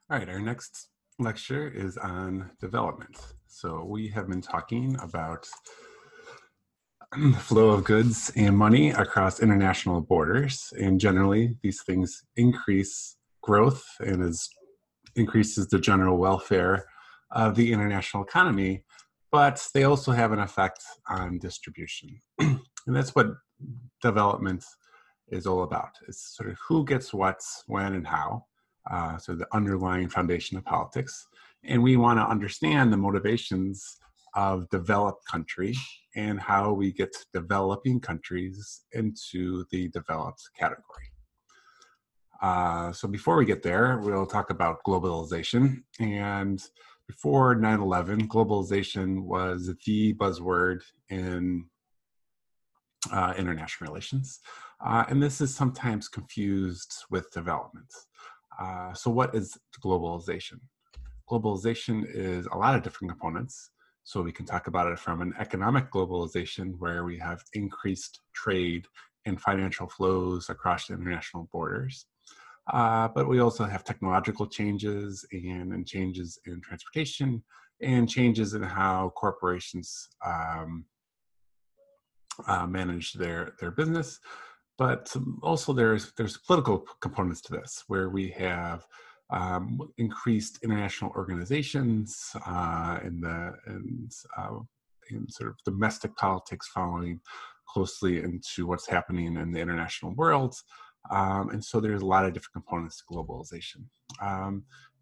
All right, our next lecture is on development. So we have been talking about the flow of goods and money across international borders. And generally, these things increase growth and increases the general welfare of the international economy, but they also have an effect on distribution. And that's what development is all about. It's sort of who gets what, when, and how. So the underlying foundation of politics. And we want to understand the motivations of developed country and how we get developing countries into the developed category. So before we get there, we'll talk about globalization. And before 9/11, globalization was the buzzword in international relations. And this is sometimes confused with development. So what is globalization? Globalization is a lot of different components. So we can talk about it from an economic globalization where we have increased trade and financial flows across international borders. But we also have technological changes and changes in transportation and changes in how corporations manage their business. But also there's political components to this, where we have increased international organizations in sort of domestic politics following closely into what's happening in the international world. And so there's a lot of different components to globalization.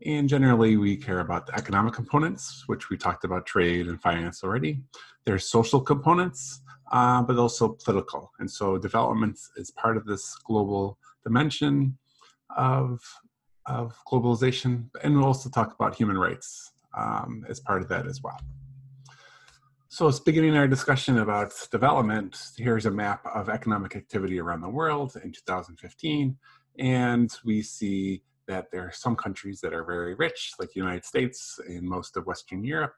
And generally, we care about the economic components, which we talked about trade and finance already. There's social components, but also political. And so development is part of this global dimension of globalization. And we'll also talk about human rights as part of that as well. So it's beginning our discussion about development. Here's a map of economic activity around the world in 2015. And we see that there are some countries that are very rich, like the United States and most of Western Europe,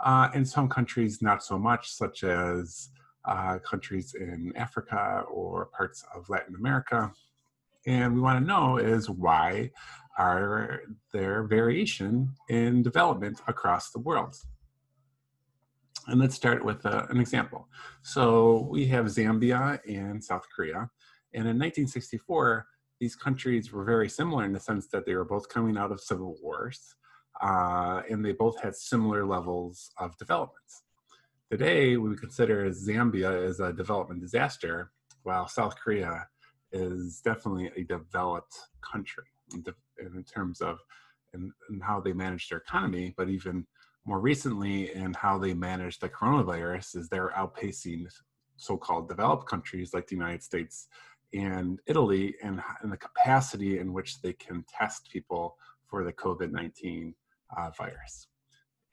and some countries not so much, such as countries in Africa or parts of Latin America. And we want to know is why are there variation in development across the world? And let's start with an example. So we have Zambia and South Korea. And in 1964, these countries were very similar in the sense that they were both coming out of civil wars, and they both had similar levels of development. Today, we consider Zambia as a development disaster, while South Korea is definitely a developed country in terms of in how they manage their economy, but even more recently in how they manage the coronavirus is they're outpacing so-called developed countries like the United States and Italy in the capacity in which they can test people for the COVID-19 virus.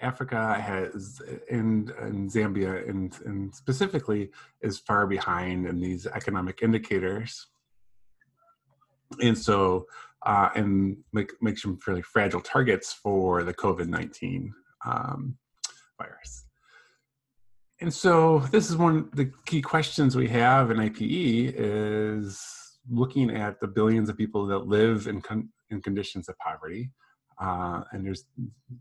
Africa has, and Zambia and specifically, is far behind in these economic indicators. And so, and makes them fairly fragile targets for the COVID-19 virus. And so this is one of the key questions we have in IPE is looking at the billions of people that live in conditions of poverty. And there's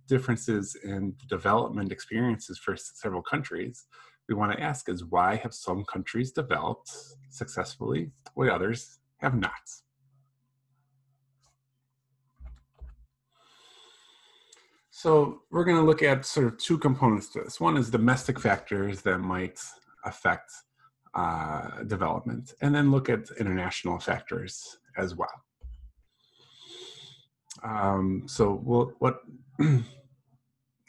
differences in development experiences for several countries. We want to ask is why have some countries developed successfully while others have not? So we're going to look at sort of two components to this. One is domestic factors that might affect development, and then look at international factors as well.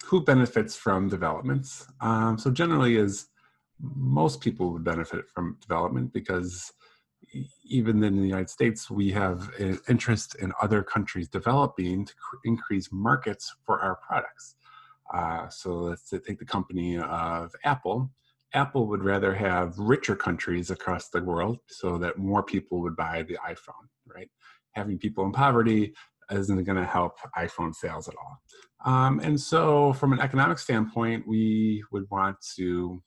Who benefits from developments? So generally is most people would benefit from development because even in the United States, we have an interest in other countries developing to increase markets for our products. So let's take the company of Apple. Apple would rather have richer countries across the world so that more people would buy the iPhone, right? Having people in poverty isn't going to help iPhone sales at all. And so from an economic standpoint, we would want to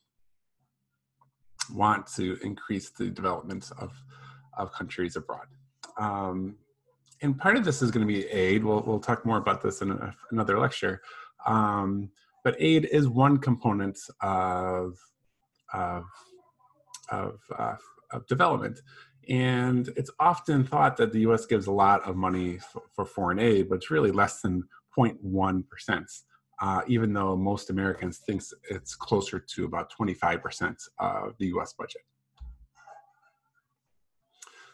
increase the development of countries abroad. And part of this is going to be aid. We'll talk more about this in another lecture. But aid is one component of, of, uh, of development. And it's often thought that the US gives a lot of money for foreign aid, but it's really less than 0.1%, even though most Americans think it's closer to about 25% of the US budget.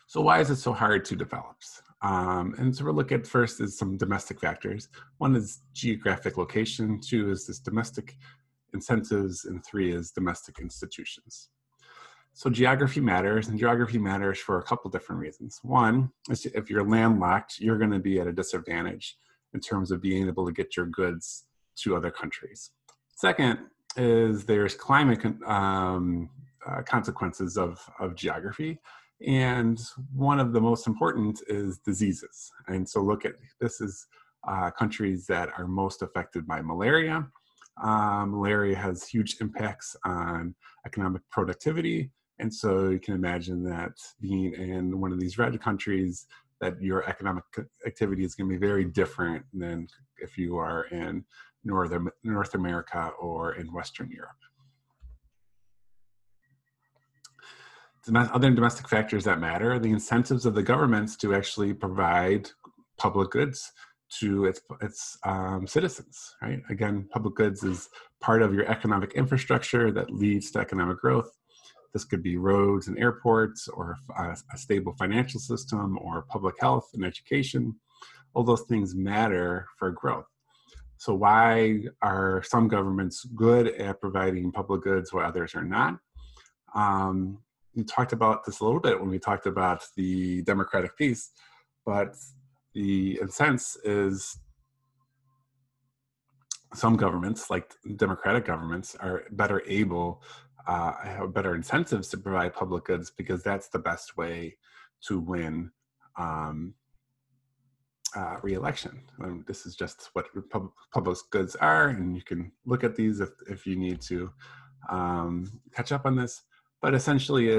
So why is it so hard to develop? And so we'll look at first is some domestic factors. One is geographic location, two is this domestic incentives, and three is domestic institutions. So geography matters, and geography matters for a couple different reasons. One is if you're landlocked, you're going to be at a disadvantage in terms of being able to get your goods to other countries. Second is there's climate consequences of geography. And one of the most important is diseases. And so look at, this is countries that are most affected by malaria. Malaria has huge impacts on economic productivity. And so you can imagine that being in one of these red countries, that your economic activity is going to be very different than if you are in North America or in Western Europe. Other domestic factors that matter are the incentives of the governments to actually provide public goods to its citizens, right? Again, public goods is part of your economic infrastructure that leads to economic growth. This could be roads and airports, or a stable financial system, or public health and education. All those things matter for growth. So why are some governments good at providing public goods while others are not? We talked about this a little bit when we talked about the democratic piece, but the sense is some governments, like democratic governments, are better able, have better incentives to provide public goods because that's the best way to win re-election. This is just what public goods are, and you can look at these if you need to catch up on this. But essentially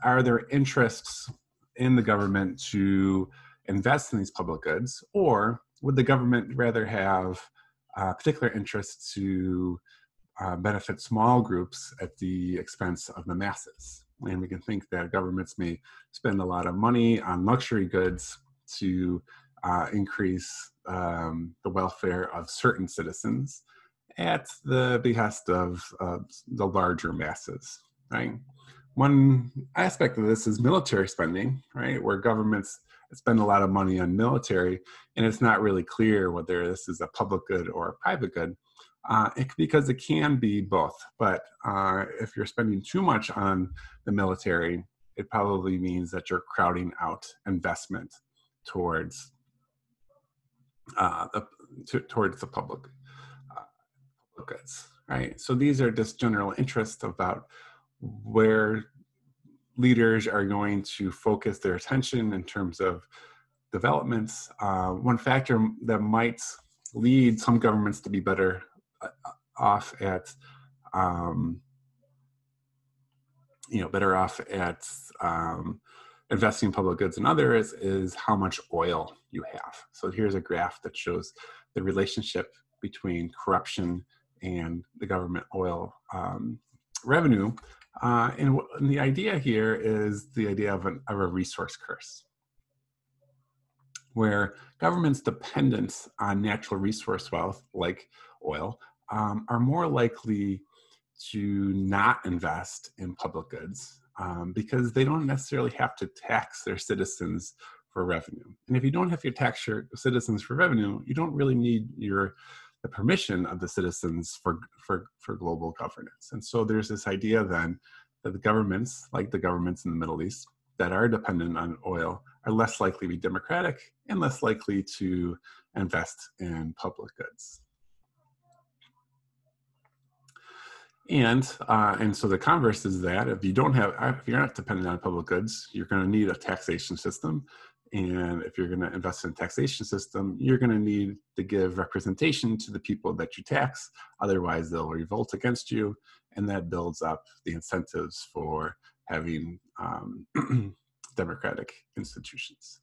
are there interests in the government to invest in these public goods, or would the government rather have particular interests to benefit small groups at the expense of the masses? And we can think that governments may spend a lot of money on luxury goods to increase the welfare of certain citizens at the behest of the larger masses, right? One aspect of this is military spending, right? Where governments spend a lot of money on military, and it's not really clear whether this is a public good or a private good, because it can be both. But if you're spending too much on the military, it probably means that you're crowding out investment towards the public goods, right? So these are just general interests about where leaders are going to focus their attention in terms of developments. One factor that might lead some governments to be better off at, investing in public goods and others is how much oil you have. So here's a graph that shows the relationship between corruption and the government oil revenue. And the idea here is the idea of a resource curse, where governments dependent on natural resource wealth, like oil, are more likely to not invest in public goods because they don't necessarily have to tax their citizens for revenue. And if you don't have to tax your citizens for revenue, you don't really need the permission of the citizens for global governance. And so there's this idea then that the governments, like the governments in the Middle East, that are dependent on oil are less likely to be democratic and less likely to invest in public goods. And so the converse is that if you're not dependent on public goods, you're going to need a taxation system. And if you're going to invest in a taxation system, you're going to need to give representation to the people that you tax. Otherwise, they'll revolt against you. And that builds up the incentives for having democratic institutions.